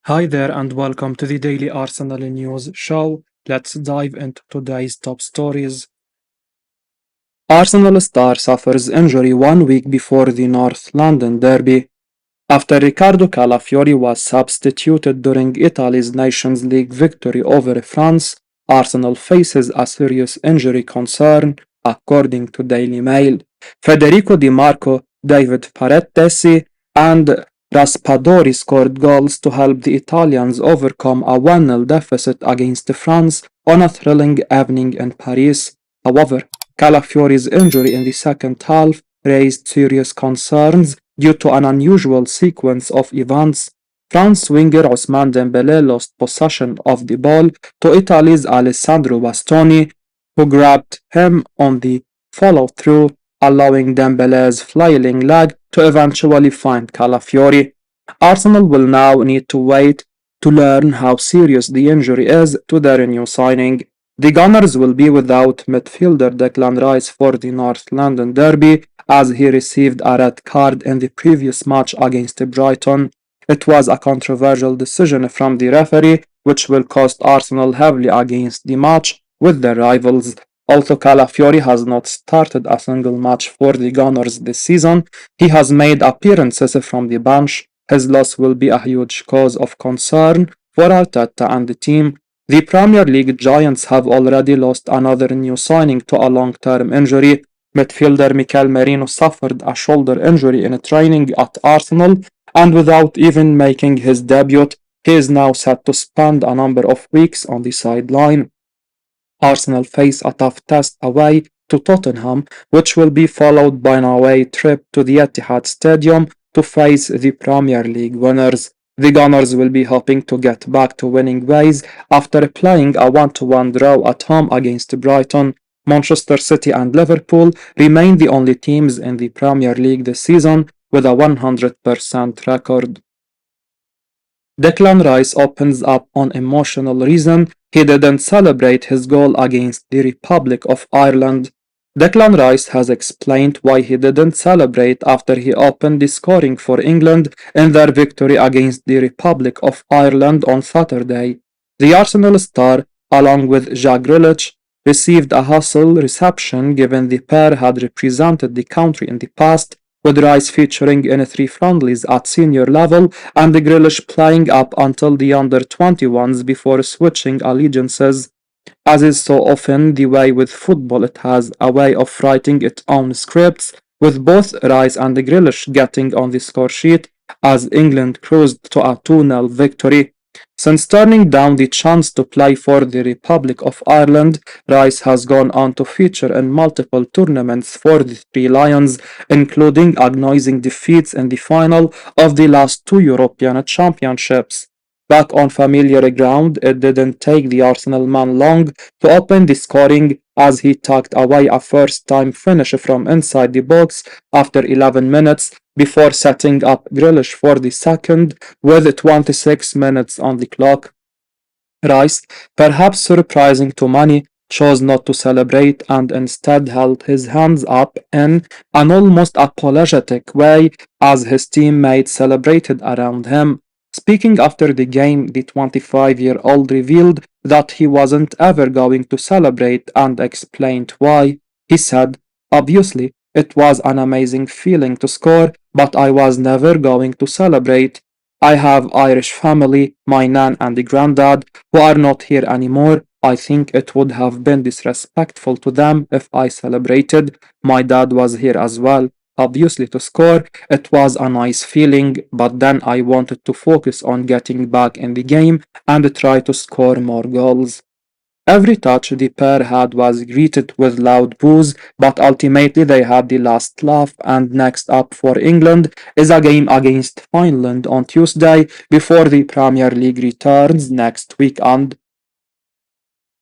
Hi there and welcome to the Daily Arsenal News Show. Let's dive into today's top stories. Arsenal star suffers injury 1 week before the North London derby. After Riccardo Calafiori was substituted during Italy's Nations League victory over France, Arsenal faces a serious injury concern, according to Daily Mail. Federico Dimarco, Davide Frattesi, and Raspadori scored goals to help the Italians overcome a 1-0 deficit against France on a thrilling evening in Paris. However, Calafiori's injury in the second half raised serious concerns due to an unusual sequence of events. France winger Ousmane Dembélé lost possession of the ball to Italy's Alessandro Bastoni, who grabbed him on the follow-through, allowing Dembélé's flailing leg to eventually find Calafiori. Arsenal will now need to wait to learn how serious the injury is to their new signing. The Gunners will be without midfielder Declan Rice for the North London derby, as he received a red card in the previous match against Brighton. It was a controversial decision from the referee, which will cost Arsenal heavily against the match with their rivals. Although Calafiori has not started a single match for the Gunners this season, he has made appearances from the bench. His loss will be a huge cause of concern for Arteta and the team. The Premier League giants have already lost another new signing to a long-term injury. Midfielder Mikel Merino suffered a shoulder injury in training at Arsenal, and without even making his debut, he is now set to spend a number of weeks on the sideline. Arsenal face a tough test away to Tottenham, which will be followed by an away trip to the Etihad Stadium to face the Premier League winners. The Gunners will be hoping to get back to winning ways after playing a 1-1 draw at home against Brighton. Manchester City and Liverpool remain the only teams in the Premier League this season with a 100% record. Declan Rice opens up on emotional reason he didn't celebrate his goal against the Republic of Ireland. Declan Rice has explained why he didn't celebrate after he opened the scoring for England in their victory against the Republic of Ireland on Saturday. The Arsenal star, along with Jack Grealish, received a hostile reception given the pair had represented the country in the past, with Rice featuring in 3 friendlies at senior level and the Grealish playing up until the under-21s before switching allegiances. As is so often the way with football, it has a way of writing its own scripts, with both Rice and Grealish getting on the score sheet as England cruised to a 2-0 victory. Since turning down the chance to play for the Republic of Ireland, Rice has gone on to feature in multiple tournaments for the Three Lions, including agonizing defeats in the final of the last two European Championships. Back on familiar ground, it didn't take the Arsenal man long to open the scoring as he tucked away a first-time finish from inside the box after 11 minutes before setting up Grealish for the second with 26 minutes on the clock. Rice, perhaps surprising to many, chose not to celebrate and instead held his hands up in an almost apologetic way as his teammates celebrated around him. Speaking after the game, the 25-year-old revealed that he wasn't ever going to celebrate and explained why. He said, "Obviously, it was an amazing feeling to score, but I was never going to celebrate. I have Irish family, my nan and granddad, who are not here anymore. I think it would have been disrespectful to them if I celebrated. My dad was here as well. Obviously, to score, it was a nice feeling, but then I wanted to focus on getting back in the game and try to score more goals." Every touch the pair had was greeted with loud boos, but ultimately they had the last laugh, and next up for England is a game against Finland on Tuesday before the Premier League returns next weekend.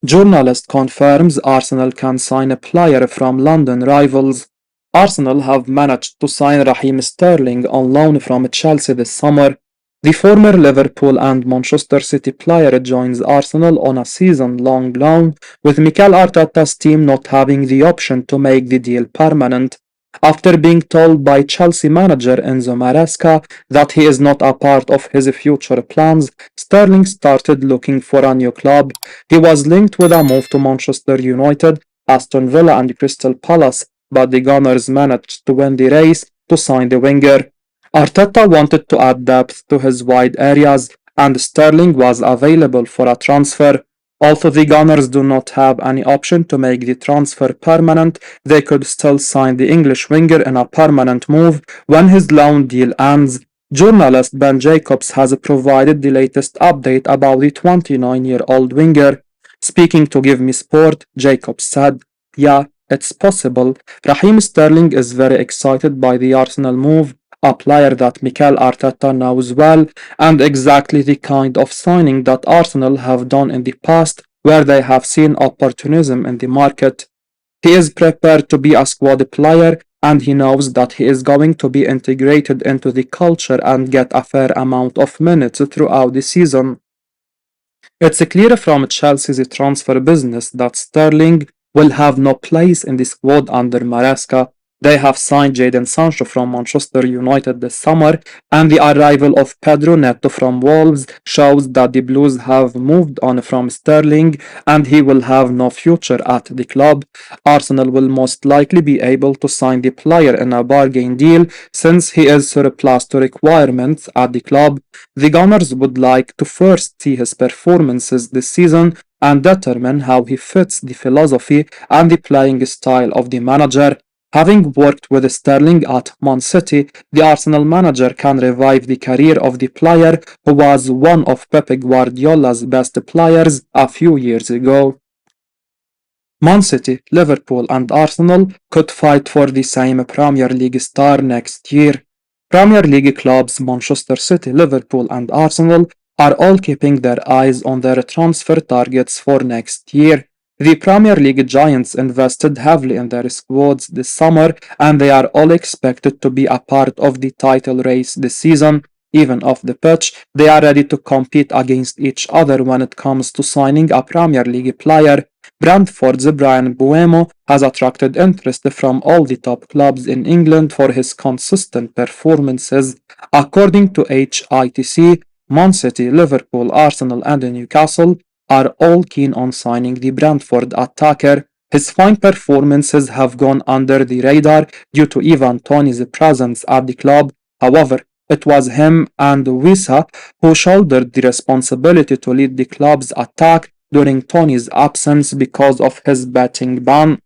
Journalist confirms Arsenal can sign a player from London rivals. Arsenal have managed to sign Raheem Sterling on loan from Chelsea this summer. The former Liverpool and Manchester City player joins Arsenal on a season-long loan, with Mikel Arteta's team not having the option to make the deal permanent. After being told by Chelsea manager Enzo Maresca that he is not a part of his future plans, Sterling started looking for a new club. He was linked with a move to Manchester United, Aston Villa and Crystal Palace, but the Gunners managed to win the race to sign the winger. Arteta wanted to add depth to his wide areas, and Sterling was available for a transfer. Although the Gunners do not have any option to make the transfer permanent, they could still sign the English winger in a permanent move when his loan deal ends. Journalist Ben Jacobs has provided the latest update about the 29-year-old winger. Speaking to Give Me Sport, Jacobs said, "Yeah, it's possible. Raheem Sterling is very excited by the Arsenal move, a player that Mikel Arteta knows well, and exactly the kind of signing that Arsenal have done in the past, where they have seen opportunism in the market. He is prepared to be a squad player, and he knows that he is going to be integrated into the culture and get a fair amount of minutes throughout the season. It's clear from Chelsea's transfer business that Sterling will have no place in the squad under Maresca. They have signed Jadon Sancho from Manchester United this summer, and the arrival of Pedro Neto from Wolves shows that the Blues have moved on from Sterling and he will have no future at the club. Arsenal will most likely be able to sign the player in a bargain deal since he is surplus to requirements at the club. The Gunners would like to first see his performances this season and determine how he fits the philosophy and the playing style of the manager. Having worked with Sterling at Man City, the Arsenal manager can revive the career of the player who was one of Pep Guardiola's best players a few years ago. Man City, Liverpool and Arsenal could fight for the same Premier League star next year. Premier League clubs Manchester City, Liverpool and Arsenal are all keeping their eyes on their transfer targets for next year. The Premier League giants invested heavily in their squads this summer and they are all expected to be a part of the title race this season. Even off the pitch, they are ready to compete against each other when it comes to signing a Premier League player. Brentford's Brian Buemo has attracted interest from all the top clubs in England for his consistent performances. According to HITC, Man City, Liverpool, Arsenal and Newcastle are all keen on signing the Brentford attacker. His fine performances have gone under the radar due to Ivan Toney's presence at the club. However, it was him and Wissa who shouldered the responsibility to lead the club's attack during Tony's absence because of his betting ban.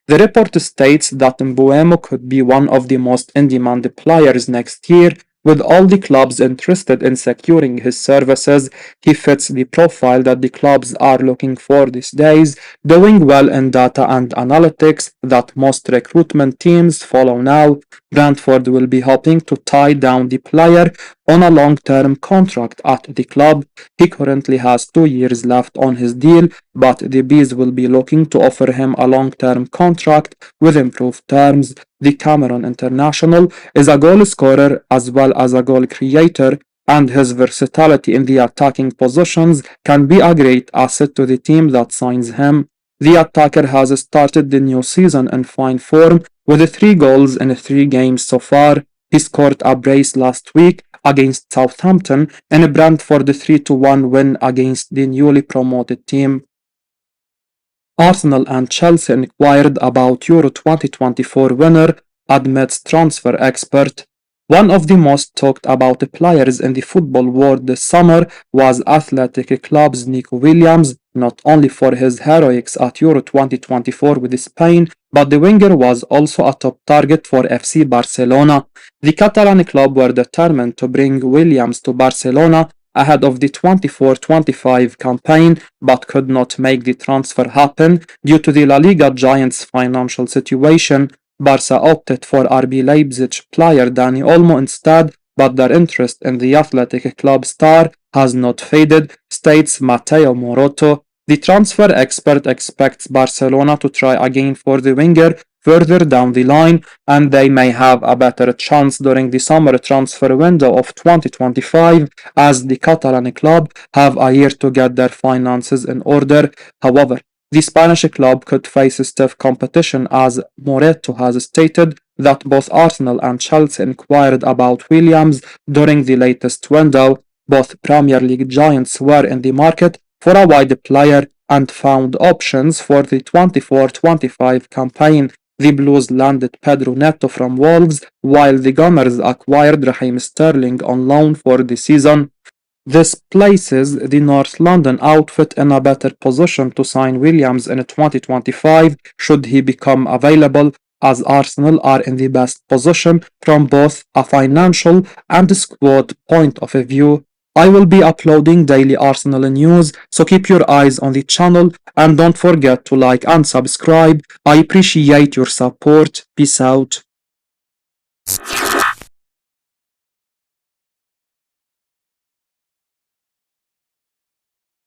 The report states that Mbuemo could be one of the most in-demand players next year, with all the clubs interested in securing his services. He fits the profile that the clubs are looking for these days, doing well in data and analytics that most recruitment teams follow now. Brentford will be hoping to tie down the player on a long-term contract at the club. He currently has 2 years left on his deal, but the Bees will be looking to offer him a long-term contract with improved terms. The Cameroon international is a goal scorer as well as a goal creator, and his versatility in the attacking positions can be a great asset to the team that signs him. The attacker has started the new season in fine form with 3 goals in 3 games so far. He scored a brace last week against Southampton in a Brentford 3-1 win against the newly promoted team. Arsenal and Chelsea inquired about Euro 2024 winner, admits transfer expert. One of the most talked about players in the football world this summer was Athletic Club's Nico Williams, not only for his heroics at Euro 2024 with Spain, but the winger was also a top target for FC Barcelona. The Catalan club were determined to bring Williams to Barcelona ahead of the 24-25 campaign, but could not make the transfer happen due to the La Liga giants' financial situation. Barca opted for RB Leipzig player Dani Olmo instead, but their interest in the Athletic Club star has not faded, states Mateo Moroto. The transfer expert expects Barcelona to try again for the winger further down the line, and they may have a better chance during the summer transfer window of 2025 as the Catalan club have a year to get their finances in order. However, the Spanish club could face stiff competition as Moreto has stated that both Arsenal and Chelsea inquired about Williams during the latest window. Both Premier League giants were in the market for a wide player and found options for the 24-25 campaign. The Blues landed Pedro Neto from Wolves, while the Gunners acquired Raheem Sterling on loan for the season. This places the North London outfit in a better position to sign Williams in 2025 should he become available, as Arsenal are in the best position from both a financial and squad point of view. I will be uploading daily Arsenal news, so keep your eyes on the channel and don't forget to like and subscribe. I appreciate your support. Peace out.